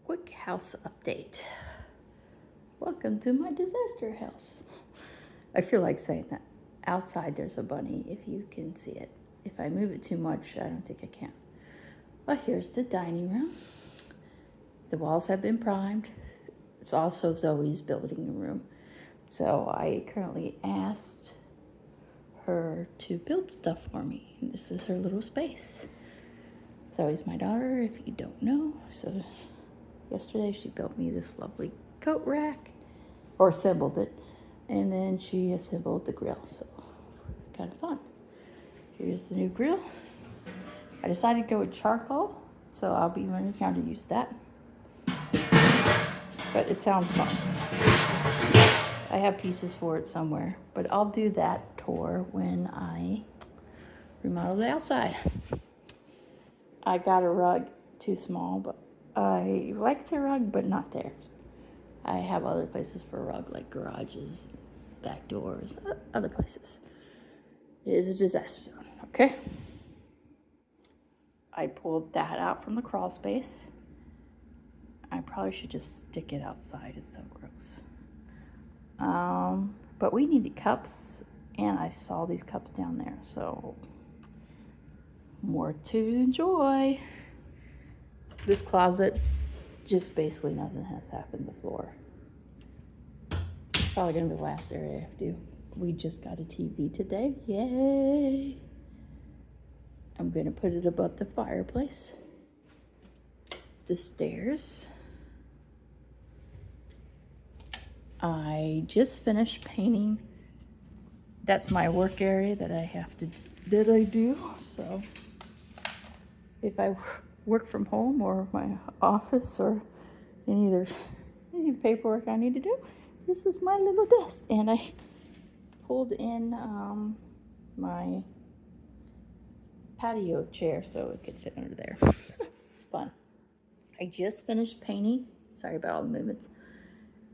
quick house update. Welcome to my disaster house. I feel like saying that. Outside there's a bunny, if you can see it. If I move it too much, I don't think I can. But here's the dining room. The walls have been primed. It's also Zoe's building room. So I currently asked her to build stuff for me. And this is her little space. Zoe's my daughter, if you don't know. So yesterday she built me this lovely coat rack, or assembled it, and then she assembled the grill, so kind of fun. Here's the new grill. I decided to go with charcoal, so I'll be learning how to use that. But it sounds fun. I have pieces for it somewhere, but I'll do that tour when I remodel the outside. I got a rug, too small, but I like the rug, but not there. I have other places for a rug, like garages, back doors, other places. It is a disaster zone, okay? I pulled that out from the crawl space. I probably should just stick it outside, it's so gross. But we needed cups, and I saw these cups down there, so more to enjoy. This closet, just basically nothing has happened to the floor. It's probably gonna be the last area I have to do. We just got a TV today, yay! I'm gonna put it above the fireplace. The stairs. I just finished painting. That's my work area that I do. So if I work from home or my office or any paperwork I need to do, this is my little desk. And I pulled in my patio chair so it could fit under there. It's fun. I just finished painting, sorry about all the movements,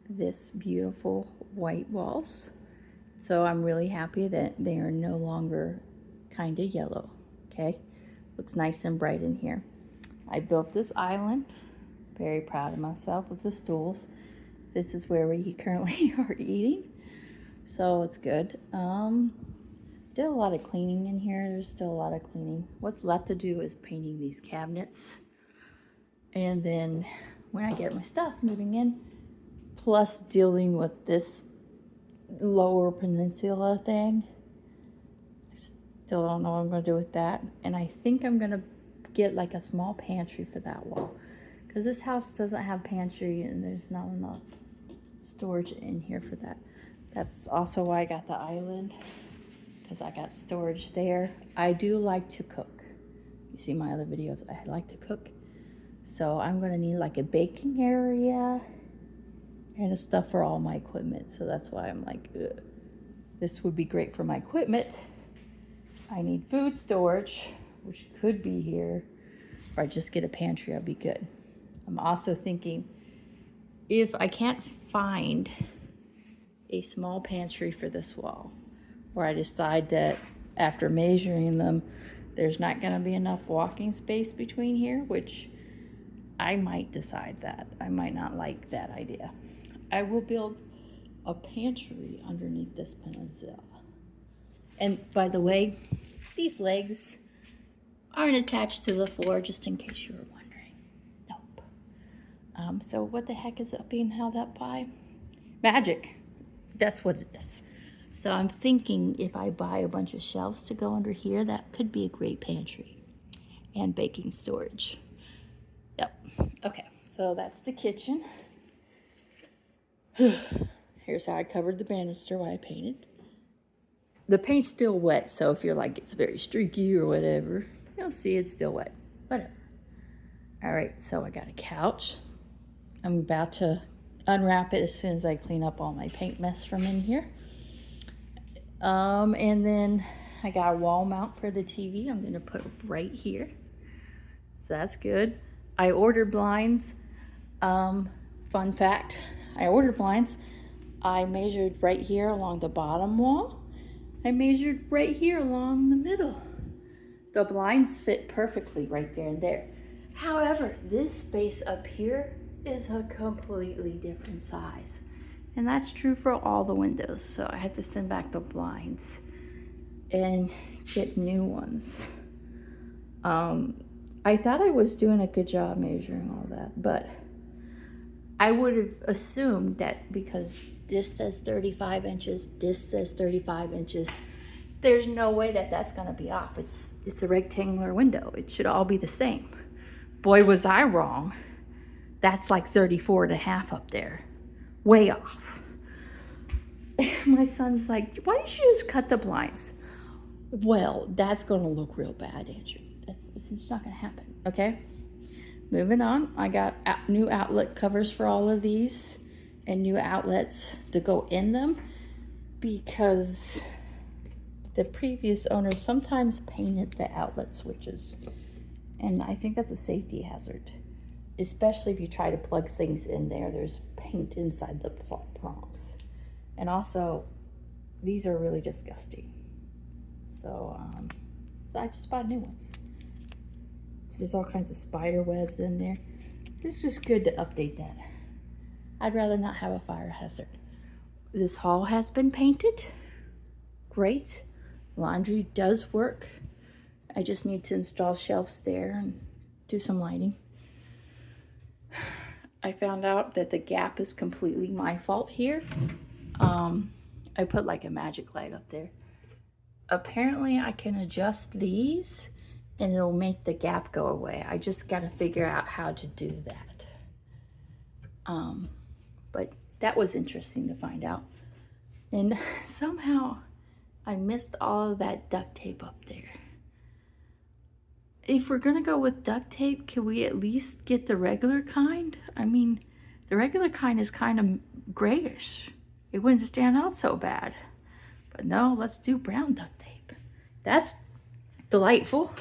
this beautiful white walls. So I'm really happy that they are no longer kind of yellow, okay? Looks nice and bright in here. I built this island. Very proud of myself with the stools. This is where we currently are eating, so it's good. Did a lot of cleaning in here. There's still a lot of cleaning. What's left to do is painting these cabinets. And then when I get my stuff moving in, plus dealing with this lower peninsula thing. Still don't know what I'm gonna do with that. And I think I'm gonna get like a small pantry for that wall, because this house doesn't have pantry and there's not enough storage in here for that. That's also why I got the island, because I got storage there. I do like to cook. You see my other videos, I like to cook. So I'm gonna need like a baking area and a stuff for all my equipment. So that's why I'm like, ugh. This would be great for my equipment. I need food storage, which could be here, or I just get a pantry, I'll be good. I'm also thinking, if I can't find a small pantry for this wall, or I decide that after measuring them, there's not gonna be enough walking space between here, which I might decide that. I might not like that idea. I will build a pantry underneath this peninsula. And by the way, these legs aren't attached to the floor, just in case you were wondering. Nope. So what the heck is it being held up by? Magic. That's what it is. So I'm thinking if I buy a bunch of shelves to go under here, that could be a great pantry and baking storage. Yep. Okay, so that's the kitchen. Here's how I covered the banister while I painted. The paint's still wet, so if you're like, it's very streaky or whatever, you'll see it's still wet. Whatever. All right, so I got a couch. I'm about to unwrap it as soon as I clean up all my paint mess from in here. And then I got a wall mount for the TV. I'm gonna put right here. So that's good. I ordered blinds. Fun fact, I ordered blinds. I measured right here along the bottom wall. I measured right here along the middle. The blinds fit perfectly right there and there. However, this space up here is a completely different size. And that's true for all the windows. So I had to send back the blinds and get new ones. I thought I was doing a good job measuring all that, but I would have assumed that because this says 35 inches, this says 35 inches, there's no way that that's gonna be off. It's a rectangular window. It should all be the same. Boy, was I wrong. That's like 34 and a half up there. Way off. My son's like, why don't you just cut the blinds? Well, that's gonna look real bad, Andrew. This is not gonna happen, okay? Moving on, I got new outlet covers for all of these and new outlets to go in them because the previous owner sometimes painted the outlet switches. And I think that's a safety hazard, especially if you try to plug things in there. There's paint inside the prongs. And also, these are really disgusting. So I just bought new ones. There's all kinds of spider webs in there. It's just good to update that. I'd rather not have a fire hazard. This hall has been painted. Great. Laundry does work. I just need to install shelves there and do some lighting. I found out that the gap is completely my fault here. I put like a magic light up there. Apparently I can adjust these and it'll make the gap go away. I just got to figure out how to do that. But that was interesting to find out. And somehow I missed all of that duct tape up there. If we're gonna go with duct tape, can we at least get the regular kind? I mean, the regular kind is kind of grayish. It wouldn't stand out so bad. But no, let's do brown duct tape. That's delightful.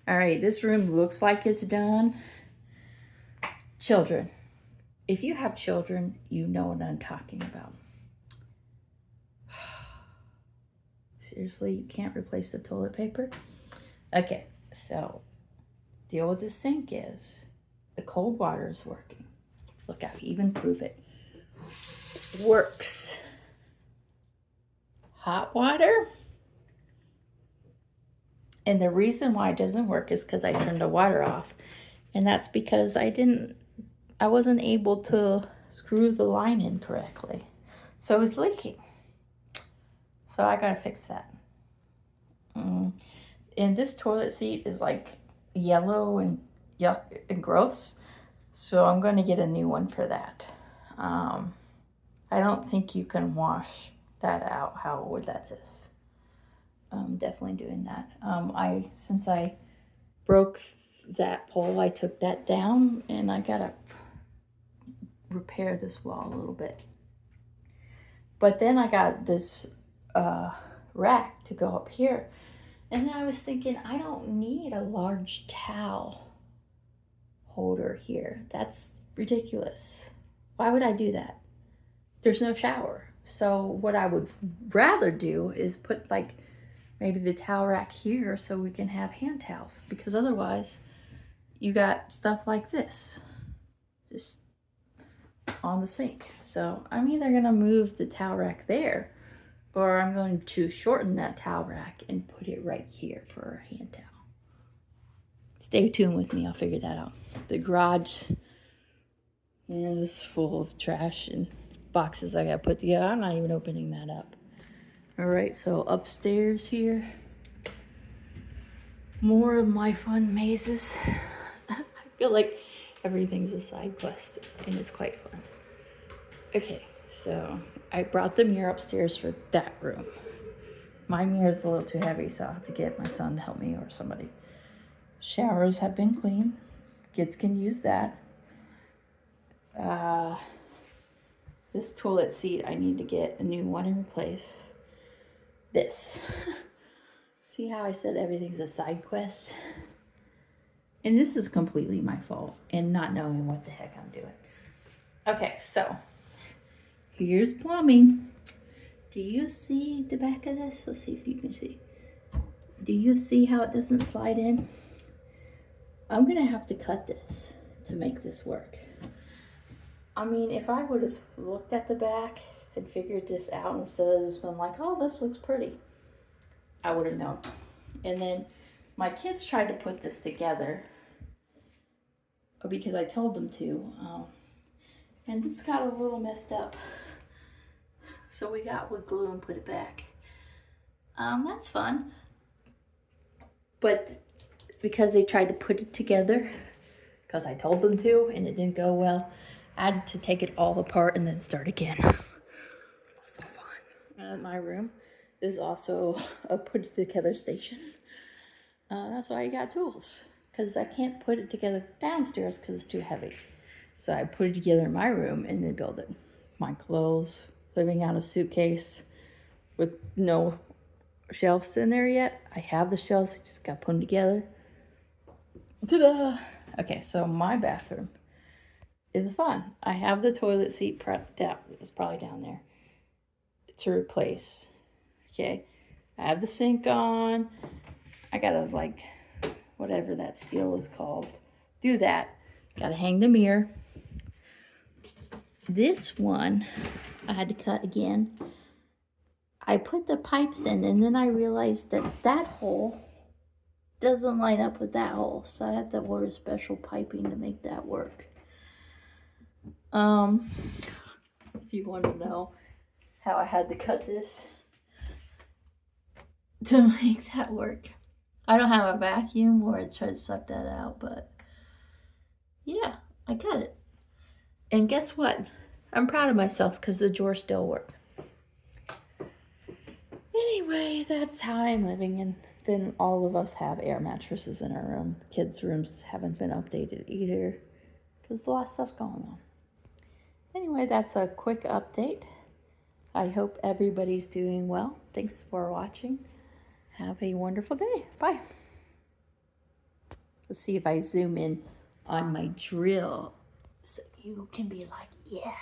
All right, this room looks like it's done. Children. If you have children, you know what I'm talking about. Seriously, you can't replace the toilet paper? Okay, so deal with the sink is the cold water is working. Look, I even prove it. Works. Hot water. And the reason why it doesn't work is because I turned the water off. And that's because I wasn't able to screw the line in correctly. So it's leaking. So I gotta fix that. And this toilet seat is like yellow and yuck and gross. So I'm gonna get a new one for that. I don't think you can wash that out, how old that is. I'm definitely doing that. Since I broke that pole, I took that down and I gotta repair this wall a little bit. But then I got this rack to go up here. And then I was thinking, I don't need a large towel holder here. That's ridiculous. Why would I do that? There's no shower. So what I would rather do is put like maybe the towel rack here so we can have hand towels, because otherwise you got stuff like this just on the sink. So I'm either gonna move the towel rack there or I'm going to shorten that towel rack and put it right here for a hand towel. Stay tuned with me, I'll figure that out. The garage is full of trash and boxes I gotta put together. I'm not even opening that up. All right, so upstairs here, more of my fun mazes. I feel like everything's a side quest and it's quite fun. Okay, so I brought the mirror upstairs for that room. My mirror is a little too heavy, so I'll have to get my son to help me or somebody. Showers have been cleaned. Kids can use that. This toilet seat, I need to get a new one and replace. This. See how I said everything's a side quest? And this is completely my fault and not knowing what the heck I'm doing. Okay, so here's plumbing. Do you see the back of this? Let's see if you can see. Do you see how it doesn't slide in? I'm gonna have to cut this to make this work. I mean, if I would have looked at the back and figured this out instead of just been like, oh, this looks pretty, I would have known. And then my kids tried to put this together because I told them to. And this got a little messed up. So we got wood glue and put it back. That's fun. But because they tried to put it together, because I told them to, and it didn't go well, I had to take it all apart and then start again. So fun. My room is also a put it together station. That's why I got tools, because I can't put it together downstairs because it's too heavy. So I put it together in my room and then build it. My clothes, living out a suitcase with no shelves in there yet. I have the shelves, just got to put them together. Ta-da! Okay, so my bathroom is fun. I have the toilet seat prepped out. It's probably down there to replace. Okay, I have the sink on. I gotta, like, whatever that steel is called, do that. Gotta hang the mirror. This one I had to cut again. I put the pipes in and then I realized that that hole doesn't line up with that hole, so I had to order special piping to make that work. If you want to know how I had to cut this to make that work. I don't have a vacuum or I try to suck that out, but yeah, I cut it. And guess what? I'm proud of myself because the drawers still work. Anyway, that's how I'm living, and then all of us have air mattresses in our room. The kids' rooms haven't been updated either because a lot of stuff's going on. Anyway, that's a quick update. I hope everybody's doing well. Thanks for watching. Have a wonderful day. Bye. Let's see if I zoom in on my drill so you can be like, yeah.